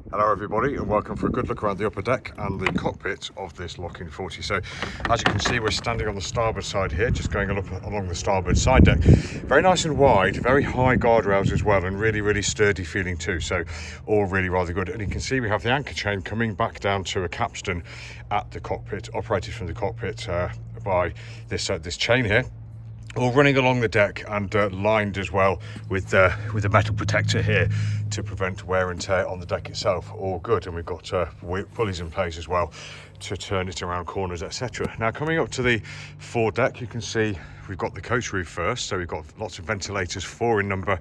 Hello everybody and welcome for a good look around the upper deck and the cockpit of this Lochin 40. So as you can see, we're standing on the starboard side here, just going along the starboard side deck. Very nice and wide, very high guardrails as well, and really sturdy feeling too, so all really rather good. And you can see we have the anchor chain coming back down to a capstan at the cockpit, operated from the cockpit by this chain here, all running along the deck and lined as well with a metal protector here to prevent wear and tear on the deck itself. All good. And we've got pulleys in place as well to turn it around corners, etc. Now coming up to the foredeck, you can see we've got the coach roof first, so we've got lots of ventilators, 4 in number,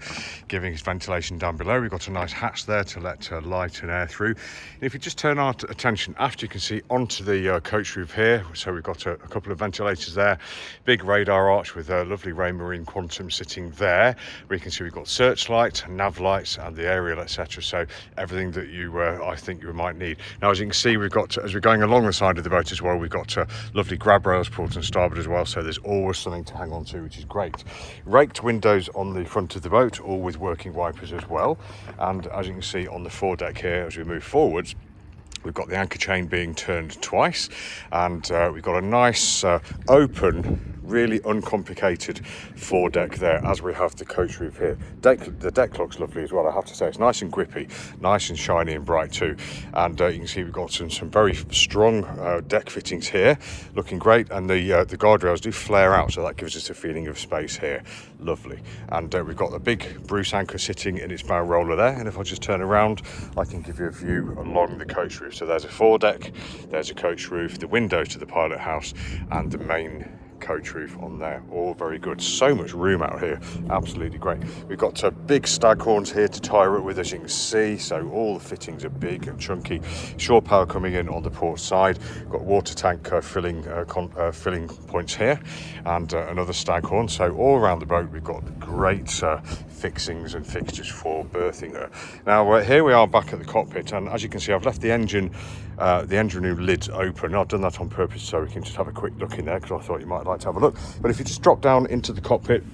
giving us ventilation down below. We've got a nice hatch there to let light and air through. And if you just turn our attention aft, you can see onto the coach roof here. So we've got a couple of ventilators there, big radar arch with a lovely Raymarine Quantum sitting there. We can see we've got searchlight, nav lights, and the aerial, etc. So everything that you, I think you might need. Now, as you can see, we've got, as we're going along the side of the boat as well, we've got lovely grab rails port and starboard as well. So there's always something to hang on to, which is great. Raked windows on the front of the boat, all with working wipers as well. And as you can see on the foredeck here, as we move forwards, we've got the anchor chain being turned twice, and we've got a nice open, really uncomplicated foredeck there, as we have the coach roof here. The deck looks lovely as well, I have to say. It's nice and grippy, nice and shiny and bright too. And you can see we've got some very strong deck fittings here, looking great. And the guardrails do flare out, so that gives us a feeling of space here. Lovely. And we've got the big Bruce anchor sitting in its bow roller there. And if I just turn around, I can give you a view along the coach roof. So there's a foredeck, there's a coach roof, the window to the pilot house, and the main coach roof on there. All very good. So much room out here, absolutely great. We've got big stag horns here to tire it with, as you can see, so all the fittings are big and chunky. Shore power coming in on the port side. Got water tank filling points here, and another stag horn. So all around the boat we've got great fixings and fixtures for berthing there. Now here we are back at the cockpit, and as you can see, I've left the engine room lids open. I've done that on purpose so we can just have a quick look in there, because I thought you might like to have a look. But if you just drop down into the cockpit,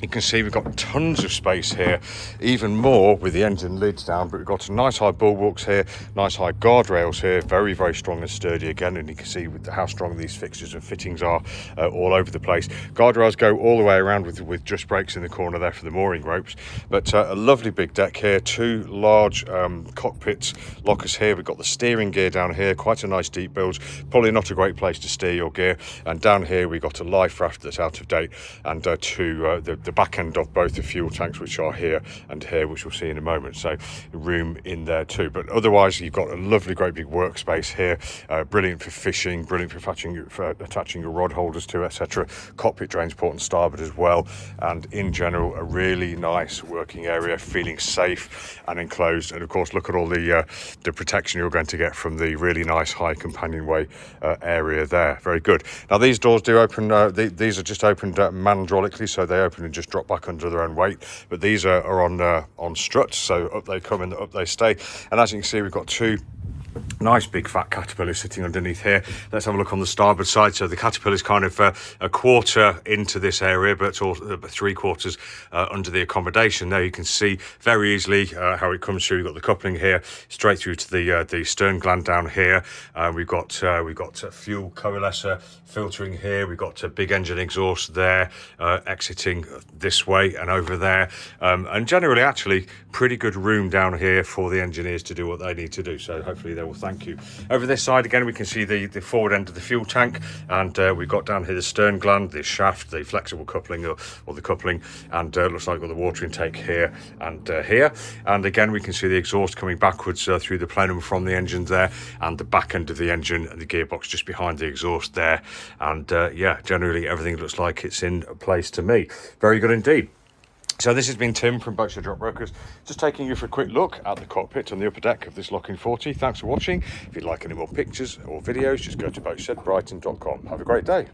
you can see we've got tons of space here, even more with the engine lids down. But we've got some nice high bulwarks here, nice high guardrails here, very strong and sturdy again. And you can see with how strong these fixtures and fittings are all over the place. Guardrails go all the way around with just brakes in the corner there for the mooring ropes. But a lovely big deck here, 2 large cockpit lockers here. We've got the steering gear down here, quite a nice deep build, probably not a great place to steer your gear. And down here we've got a life raft that's out of date, and the back end of both the fuel tanks, which are here and here, which we'll see in a moment. So room in there too. But otherwise you've got a lovely great big workspace here, brilliant for fishing, brilliant for attaching your rod holders to, etc. Cockpit drains port and starboard as well, and in general a really nice working area, feeling safe and enclosed. And of course, look at all the protection you're going to get from the really nice high companionway area there. Very good. Now these doors do open, these are just opened mandrolically, so they open and just drop back under their own weight. But these are on struts, so up they come and up they stay. And as you can see, we've got 2 nice big fat caterpillars sitting underneath here. Let's have a look on the starboard side. So the caterpillar is kind of a quarter into this area, but it's all 3/4 under the accommodation. There you can see very easily how it comes through. We've got the coupling here straight through to the stern gland down here. We've got fuel coalescer filtering here. We've got a big engine exhaust there, exiting this way and over there. And generally actually pretty good room down here for the engineers to do what they need to do. So hopefully they will thank you. Over this side again, we can see the forward end of the fuel tank, and we've got down here the stern gland, the shaft, the flexible coupling or the coupling, and looks like we've got the water intake here and here. And again, we can see the exhaust coming backwards through the plenum from the engine there, and the back end of the engine and the gearbox just behind the exhaust there. And yeah, generally everything looks like it's in place to me. Very good indeed. So this has been Tim from Boatshed Brokers, just taking you for a quick look at the cockpit on the upper deck of this Lochin 40. Thanks for watching. If you'd like any more pictures or videos, just go to boatshedbrighton.com. Have a great day.